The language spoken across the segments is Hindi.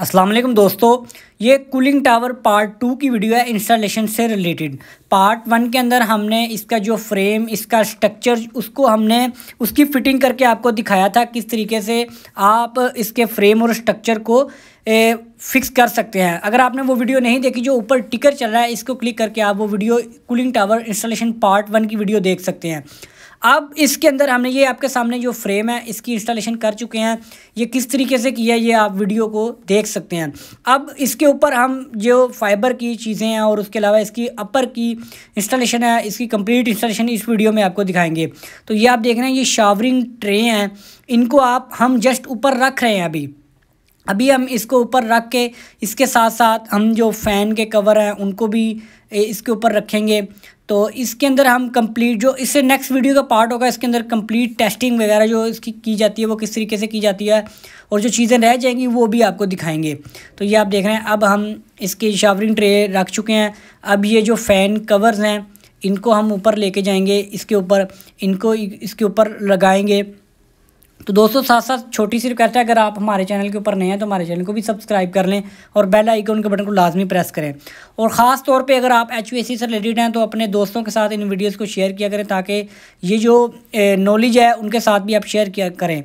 अस्सलाम वालेकुम दोस्तों, ये कूलिंग टावर पार्ट 2 की वीडियो है इंस्टॉलेशन से रिलेटेड। पार्ट 1 के अंदर हमने इसका जो फ्रेम, इसका स्ट्रक्चर, उसको हमने उसकी फिटिंग करके आपको दिखाया था किस तरीके से आप इसके फ्रेम और स्ट्रक्चर को फिक्स कर सकते हैं। अगर आपने वो वीडियो नहीं देखी, जो ऊपर टिकर चल रहा है इसको क्लिक करके आप वो video cooling tower installation part 1 की वीडियो देख सकते हैं। अब इसके अंदर हमने ये आपके सामने जो फ्रेम है इसकी इंस्टॉलेशन कर चुके हैं। ये किस तरीके से किया है ये आप वीडियो को देख सकते हैं। अब इसके ऊपर हम जो फाइबर की चीज़ें हैं और उसके अलावा इसकी अपर की इंस्टॉलेशन है, इसकी कंप्लीट इंस्टॉलेशन इस वीडियो में आपको दिखाएंगे। तो ये आप देख रहे हैं, ये शावरिंग ट्रे हैं, इनको हम जस्ट ऊपर रख रहे हैं। अभी हम इसको ऊपर रख के इसके साथ साथ हम जो फ़ैन के कवर हैं उनको भी इसके ऊपर रखेंगे। तो इसके अंदर हम कंप्लीट, जो इससे नेक्स्ट वीडियो का पार्ट होगा, इसके अंदर कंप्लीट टेस्टिंग वगैरह जो इसकी की जाती है वो किस तरीके से की जाती है और जो चीज़ें रह जाएंगी वो भी आपको दिखाएंगे। तो ये आप देख रहे हैं, अब हम इसके शावरिंग ट्रे रख चुके हैं। अब ये जो फ़ैन कवर्स हैं इनको हम ऊपर लेके जाएंगे, इसके ऊपर इनको इसके ऊपर लगाएंगे। तो दोस्तों साथ साथ छोटी सी रिक्वेस्ट है, अगर आप हमारे चैनल के ऊपर नए हैं तो हमारे चैनल को भी सब्सक्राइब कर लें और बेल आइकन के बटन को लाजमी प्रेस करें। और ख़ास तौर पे अगर आप HVAC से रिलेटेड हैं तो अपने दोस्तों के साथ इन वीडियोस को शेयर किया करें, ताकि ये जो नॉलेज है उनके साथ भी आप शेयर किया करें।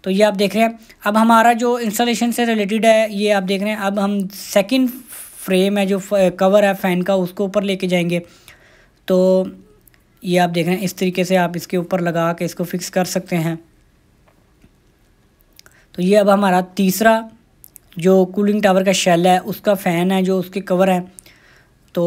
तो ये आप देख रहे हैं, अब हमारा जो इंस्टॉलेशन से रिलेटेड है ये आप देख रहे हैं। अब हम सेकेंड फ्रेम है जो कवर है फ़ैन का, उसको ऊपर लेके जाएंगे। तो ये आप देख रहे हैं, इस तरीके से आप इसके ऊपर लगा के इसको फिक्स कर सकते हैं। तो ये अब हमारा तीसरा जो कूलिंग टावर का शेल है उसका फ़ैन है, जो उसके कवर है। तो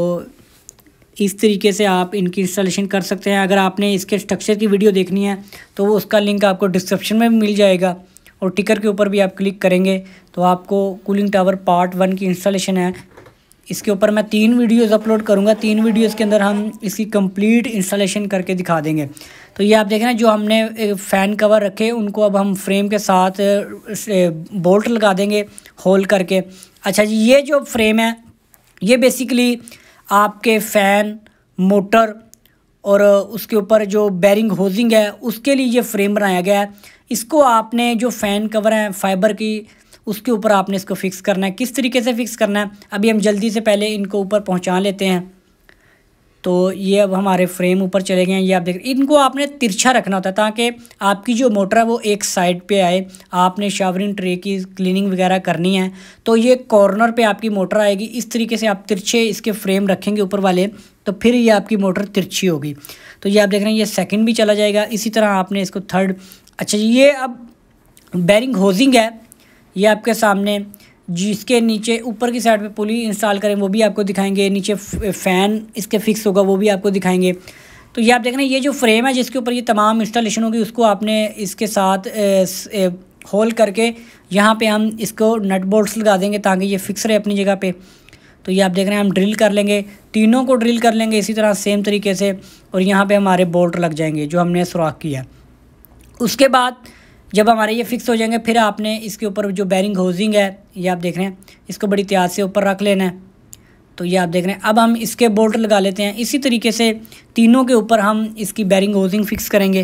इस तरीके से आप इनकी इंस्टॉलेशन कर सकते हैं। अगर आपने इसके स्ट्रक्चर की वीडियो देखनी है तो वो उसका लिंक आपको डिस्क्रिप्शन में मिल जाएगा और टिकर के ऊपर भी आप क्लिक करेंगे तो आपको कूलिंग टावर पार्ट 1 की इंस्टॉलेशन है। इसके ऊपर मैं 3 वीडियोज़ अपलोड करूँगा। 3 वीडियोज़ के अंदर हम इसकी कंप्लीट इंस्टॉलेशन करके दिखा देंगे। तो ये आप देख रहे हैं, जो हमने फ़ैन कवर रखे उनको अब हम फ्रेम के साथ बोल्ट लगा देंगे होल करके। अच्छा जी, ये जो फ्रेम है ये बेसिकली आपके फ़ैन, मोटर और उसके ऊपर जो बेरिंग होजिंग है उसके लिए ये फ्रेम बनाया गया है। इसको आपने जो फ़ैन कवर है फाइबर की, उसके ऊपर आपने इसको फ़िक्स करना है। किस तरीके से फ़िक्स करना है अभी हम जल्दी से पहले इनको ऊपर पहुंचा लेते हैं। तो ये अब हमारे फ्रेम ऊपर चले गए हैं। ये आप देख, इनको आपने तिरछा रखना होता है ताकि आपकी जो मोटर है वो एक साइड पे आए। आपने शावरिंग ट्रे की क्लीनिंग वगैरह करनी है तो ये कॉर्नर पे आपकी मोटर आएगी। इस तरीके से आप तिरछे इसके फ्रेम रखेंगे ऊपर वाले, तो फिर ये आपकी मोटर तिरछी होगी। तो ये आप देख रहे हैं, ये सेकेंड भी चला जाएगा। इसी तरह आपने इसको थर्ड। अच्छा जी, ये अब बेरिंग होजिंग है, ये आपके सामने, जिसके नीचे ऊपर की साइड पे पुली इंस्टॉल करें वो भी आपको दिखाएंगे। नीचे फ़ैन इसके फिक्स होगा वो भी आपको दिखाएंगे। तो ये आप देख रहे हैं, ये जो फ्रेम है जिसके ऊपर ये तमाम इंस्टॉलेशन होगी उसको आपने इसके साथ होल करके यहाँ पे हम इसको नट बोल्ट्स लगा देंगे ताकि ये फिक्स रहे अपनी जगह पे। तो ये आप देख रहे हैं, हम ड्रिल कर लेंगे, तीनों को ड्रिल कर लेंगे इसी तरह सेम तरीके से, और यहाँ पर हमारे बोल्ट लग जाएंगे जो हमने सुराख किया। उसके बाद जब हमारे ये फिक्स हो जाएंगे फिर आपने इसके ऊपर जो बेरिंग होजिंग है ये आप देख रहे हैं, इसको बड़ी त्याज से ऊपर रख लेना है। तो ये आप देख रहे हैं, अब हम इसके बोल्ट लगा लेते हैं। इसी तरीके से तीनों के ऊपर हम इसकी बेरिंग होजिंग फिक्स करेंगे।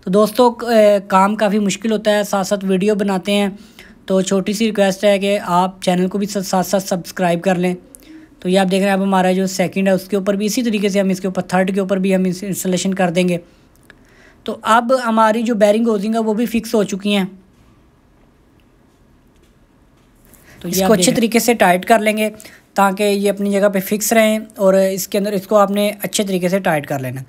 तो दोस्तों काम काफ़ी मुश्किल होता है, साथ साथ वीडियो बनाते हैं, तो छोटी सी रिक्वेस्ट है कि आप चैनल को भी साथ साथ सब्सक्राइब कर लें। तो ये आप देख रहे हैं, अब हमारा जो सेकेंड है उसके ऊपर भी इसी तरीके से हम इसके ऊपर थर्ड के ऊपर भी हम इंस्टॉलेशन कर देंगे। तो अब हमारी जो बेरिंग होजिंग है वो भी फिक्स हो चुकी हैं। तो इसको अच्छे तरीके से टाइट कर लेंगे ताकि ये अपनी जगह पे फिक्स रहें, और इसके अंदर इसको आपने अच्छे तरीके से टाइट कर लेना।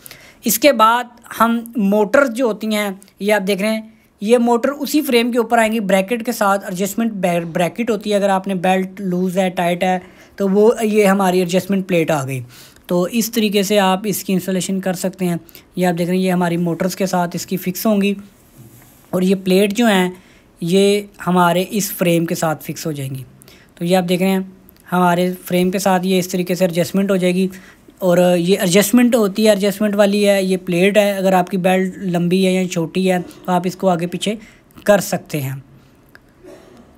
इसके बाद हम मोटर जो होती हैं ये आप देख रहे हैं, ये मोटर उसी फ्रेम के ऊपर आएंगी ब्रैकेट के साथ। एडजस्टमेंट ब्रैकेट होती है, अगर आपने बेल्ट लूज़ है, टाइट है, तो वो ये हमारी एडजस्टमेंट प्लेट आ गई। तो इस तरीके से आप इसकी इंस्टॉलेशन कर सकते हैं। ये आप देख रहे हैं, ये हमारी मोटर्स के साथ इसकी फ़िक्स होंगी, और ये प्लेट जो हैं ये हमारे इस फ्रेम के साथ फ़िक्स हो जाएंगी। तो ये आप देख रहे हैं, हमारे फ्रेम के साथ ये इस तरीके से एडजस्टमेंट हो जाएगी। और ये एडजस्टमेंट होती है, एडजस्टमेंट वाली है, ये प्लेट है। अगर आपकी बेल्ट लंबी है या छोटी है तो आप इसको आगे पीछे कर सकते हैं।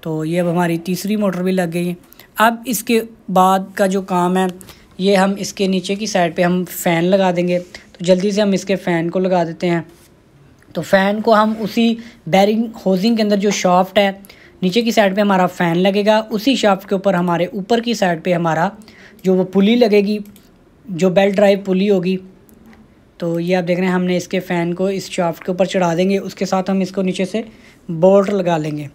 तो ये अब हमारी तीसरी मोटर भी लग गई है। अब इसके बाद का जो काम है ये हम इसके नीचे की साइड पे हम फ़ैन लगा देंगे। तो जल्दी से हम इसके फ़ैन को लगा देते हैं। तो फ़ैन को हम उसी बेरिंग होजिंग के अंदर जो शाफ्ट है नीचे की साइड पे हमारा फ़ैन लगेगा, उसी शाफ्ट के ऊपर हमारे ऊपर की साइड पे हमारा जो वो पुली लगेगी, जो बेल्ट ड्राइव पुली होगी। तो ये आप देख रहे हैं हमने इसके फ़ैन को इस शाफ्ट के ऊपर चढ़ा देंगे, उसके साथ हम इसको नीचे से बोल्ट लगा लेंगे।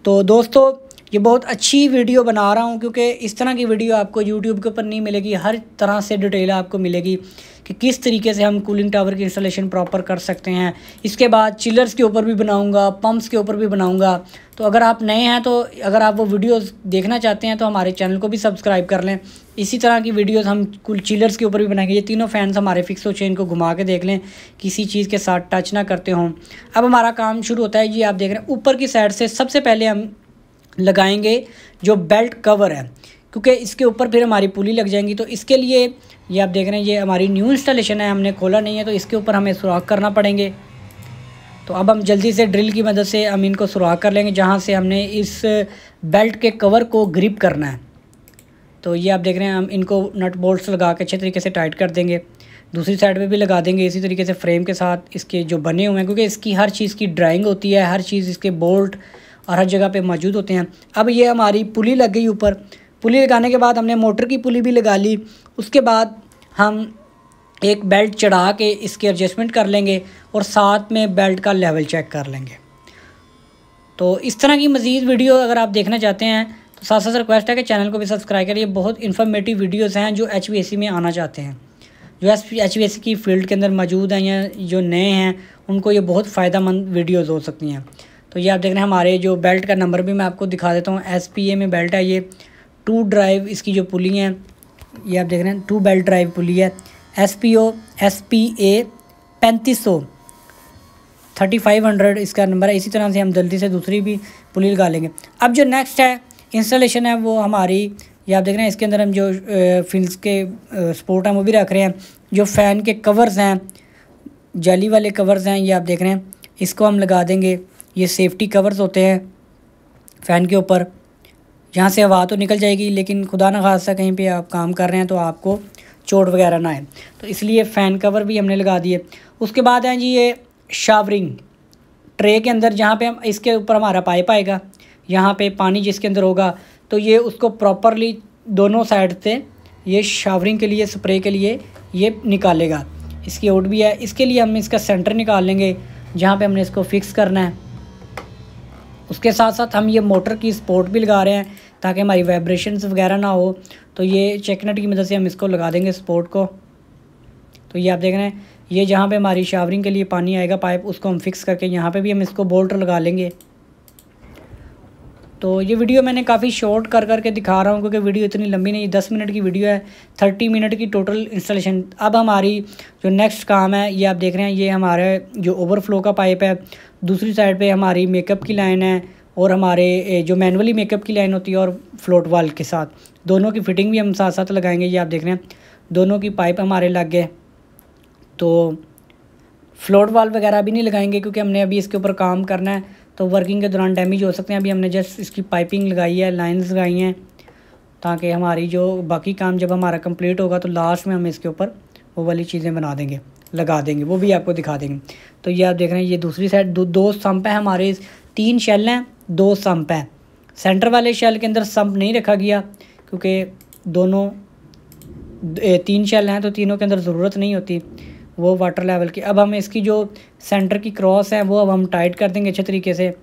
तो दोस्तों ये बहुत अच्छी वीडियो बना रहा हूँ क्योंकि इस तरह की वीडियो आपको यूट्यूब के ऊपर नहीं मिलेगी। हर तरह से डिटेल आपको मिलेगी कि किस तरीके से हम कूलिंग टावर की इंस्टॉलेशन प्रॉपर कर सकते हैं। इसके बाद चिलर्स के ऊपर भी बनाऊंगा, पंप्स के ऊपर भी बनाऊंगा। तो अगर आप नए हैं तो अगर आप वो वीडियोस देखना चाहते हैं तो हमारे चैनल को भी सब्सक्राइब कर लें। इसी तरह की वीडियोस हम कुल चिलर्स के ऊपर भी बनाएंगे। ये तीनों फैंस हमारे फिक्स हो, चेन को घुमा के देख लें, किसी चीज़ के साथ टच ना करते हों। अब हमारा काम शुरू होता है। ये आप देख रहे हैं ऊपर की साइड से सबसे पहले हम लगाएंगे जो बेल्ट कवर है, क्योंकि इसके ऊपर फिर हमारी पुली लग जाएंगी। तो इसके लिए ये आप देख रहे हैं ये हमारी न्यू इंस्टॉलेशन है, हमने खोला नहीं है, तो इसके ऊपर हमें सुराख करना पड़ेंगे। तो अब हम जल्दी से ड्रिल की मदद से हम इनको सुराख कर लेंगे जहाँ से हमने इस बेल्ट के कवर को ग्रिप करना है। तो ये आप देख रहे हैं हम इनको नट बोल्ट्स लगा के अच्छे तरीके से टाइट कर देंगे। दूसरी साइड पे भी लगा देंगे इसी तरीके से फ्रेम के साथ इसके जो बने हुए हैं, क्योंकि इसकी हर चीज़ की ड्राइंग होती है, हर चीज़ इसके बोल्ट और हर जगह पे मौजूद होते हैं। अब ये हमारी पुली लग गई ऊपर। पुली लगाने के बाद हमने मोटर की पुली भी लगा ली। उसके बाद हम एक बेल्ट चढ़ा के इसके एडजस्टमेंट कर लेंगे और साथ में बेल्ट का लेवल चेक कर लेंगे। तो इस तरह की मज़ीद वीडियो अगर आप देखना चाहते हैं तो साथ साथ रिक्वेस्ट है कि चैनल को भी सब्सक्राइब करिए। बहुत इन्फॉर्मेटिव वीडियोज़ हैं जो HVAC में आना चाहते हैं, जो HVAC की फील्ड के अंदर मौजूद हैं या जो नए हैं उनको ये बहुत फ़ायदेमंद वीडियोज़ हो सकती हैं। तो ये आप देख रहे हैं हमारे जो बेल्ट का नंबर भी मैं आपको दिखा देता हूँ। SPA में बेल्ट है, ये 2 ड्राइव इसकी जो पुली हैं, ये आप देख रहे हैं 2 बेल्ट ड्राइव पुली है। SPA 3500 3500 इसका नंबर है। इसी तरह से हम जल्दी से दूसरी भी पुली लगा लेंगे। अब जो नेक्स्ट है इंस्टॉलेशन है वो हमारी, ये आप देख रहे हैं इसके अंदर हम जो फिल्स के स्पोर्ट हैं वो भी रख रहे हैं। जो फ़ैन के कवर्स हैं, जाली वाले कवर्स हैं, ये आप देख रहे हैं इसको हम लगा देंगे। ये सेफ्टी कवर्स होते हैं फ़ैन के ऊपर, जहाँ से हवा तो निकल जाएगी लेकिन खुदा न खास्ता कहीं पे आप काम कर रहे हैं तो आपको चोट वगैरह ना आए, तो इसलिए फ़ैन कवर भी हमने लगा दिए। उसके बाद हैं जी ये शावरिंग ट्रे के अंदर, जहाँ पे हम इसके ऊपर हमारा पाइप आएगा, यहाँ पे पानी जिसके अंदर होगा तो ये उसको प्रॉपरली दोनों साइड से ये शावरिंग के लिए, स्प्रे के लिए ये निकालेगा। इसकी आउट भी है। इसके लिए हम इसका सेंटर निकाल लेंगे जहाँ पे हमने इसको फिक्स करना है। उसके साथ साथ हम ये मोटर की सपोर्ट भी लगा रहे हैं ताकि हमारी वाइब्रेशंस वगैरह ना हो। तो ये चेक नट की मदद से हम इसको लगा देंगे सपोर्ट को। तो ये आप देख रहे हैं ये जहाँ पे हमारी शावरिंग के लिए पानी आएगा पाइप, उसको हम फिक्स करके यहाँ पे भी हम इसको बोल्ट लगा लेंगे। तो ये वीडियो मैंने काफ़ी शॉर्ट कर करके दिखा रहा हूँ क्योंकि वीडियो इतनी लंबी नहीं, 10 मिनट की वीडियो है, 30 मिनट की टोटल इंस्टॉलेशन। अब हमारी जो नेक्स्ट काम है ये आप देख रहे हैं ये हमारे जो ओवरफ्लो का पाइप है, दूसरी साइड पे हमारी मेकअप की लाइन है और हमारे जो मैनुअली मेकअप की लाइन होती है और फ्लोट वाल के साथ दोनों की फिटिंग भी हम साथ साथ लगाएंगे। ये आप देख रहे हैं दोनों की पाइप हमारे लग गए। तो फ्लोट वाल वगैरह भी नहीं लगाएंगे क्योंकि हमने अभी इसके ऊपर काम करना है, तो वर्किंग के दौरान डैमेज हो सकते हैं। अभी हमने जस्ट इसकी पाइपिंग लगाई है, लाइंस लगाई हैं, ताकि हमारी जो बाकी काम जब हमारा कंप्लीट होगा तो लास्ट में हम इसके ऊपर वो वाली चीज़ें बना देंगे, लगा देंगे, वो भी आपको दिखा देंगे। तो ये आप देख रहे हैं ये दूसरी साइड दो सम्प है हमारे, 3 शेल हैं, 2 सम्प हैं। सेंटर वाले शेल के अंदर सम्प नहीं रखा गया क्योंकि दोनों 3 शेल हैं तो तीनों के अंदर ज़रूरत नहीं होती वो वाटर लेवल की। अब हम इसकी जो सेंटर की क्रॉस है वो अब हम टाइट कर देंगे अच्छे तरीके से।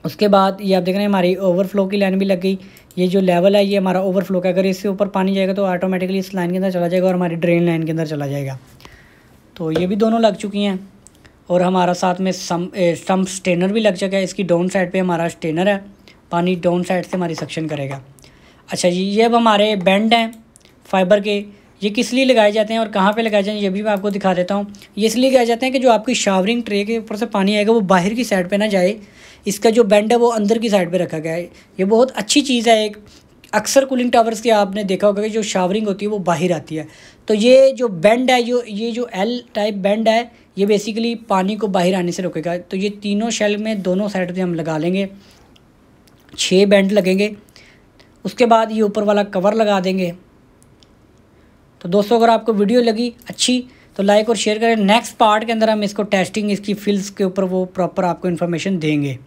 उसके बाद ये आप देख रहे हैं हमारी ओवरफ्लो की लाइन भी लग गई। ये जो लेवल है ये हमारा ओवरफ्लो का, अगर इससे ऊपर पानी जाएगा तो ऑटोमेटिकली इस लाइन के अंदर चला जाएगा और हमारी ड्रेन लाइन के अंदर चला जाएगा। तो ये भी दोनों लग चुकी हैं और हमारा साथ में सम्प स्टेनर भी लग चुका है। इसकी डाउन साइड पे हमारा स्टेनर है, पानी डाउन साइड से हमारी सक्शन करेगा। अच्छा जी, ये अब हमारे बेंड हैं फाइबर के, ये किस लिए लगाए जाते हैं और कहाँ पे लगाए जाते हैं ये भी मैं आपको दिखा देता हूँ। ये इसलिए लगाए जाते हैं कि जो आपकी शावरिंग ट्रे के ऊपर से पानी आएगा वो बाहर की साइड पे ना जाए, इसका जो बेंड है वो अंदर की साइड पे रखा गया है। ये बहुत अच्छी चीज़ है। एक अक्सर कूलिंग टावर्स के आपने देखा होगा कि जो शावरिंग होती है वो बाहर आती है, तो ये जो बेंड है ये जो एल टाइप बेंड है ये बेसिकली पानी को बाहर आने से रोकेगा। तो ये तीनों शेल में दोनों साइड पे हम लगा लेंगे, 6 बेंड लगेंगे। उसके बाद ये ऊपर वाला कवर लगा देंगे। तो दोस्तों अगर आपको वीडियो लगी अच्छी तो लाइक और शेयर करें। नेक्स्ट पार्ट के अंदर हम इसको टेस्टिंग इसकी फिल्स के ऊपर वो प्रॉपर आपको इन्फॉर्मेशन देंगे।